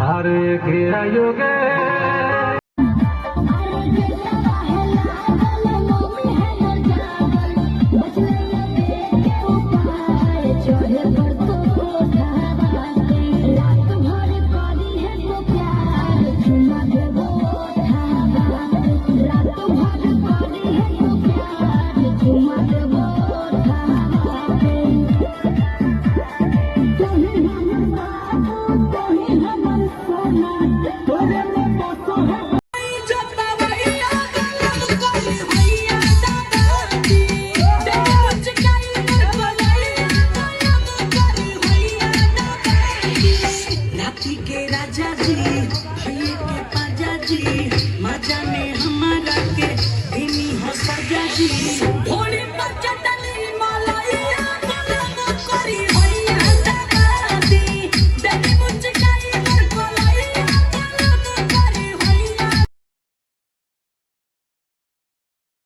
हरे घेरा योगे राजा जी भैया के पाजा जी मजा में हमारा के देनी हो सजा जी।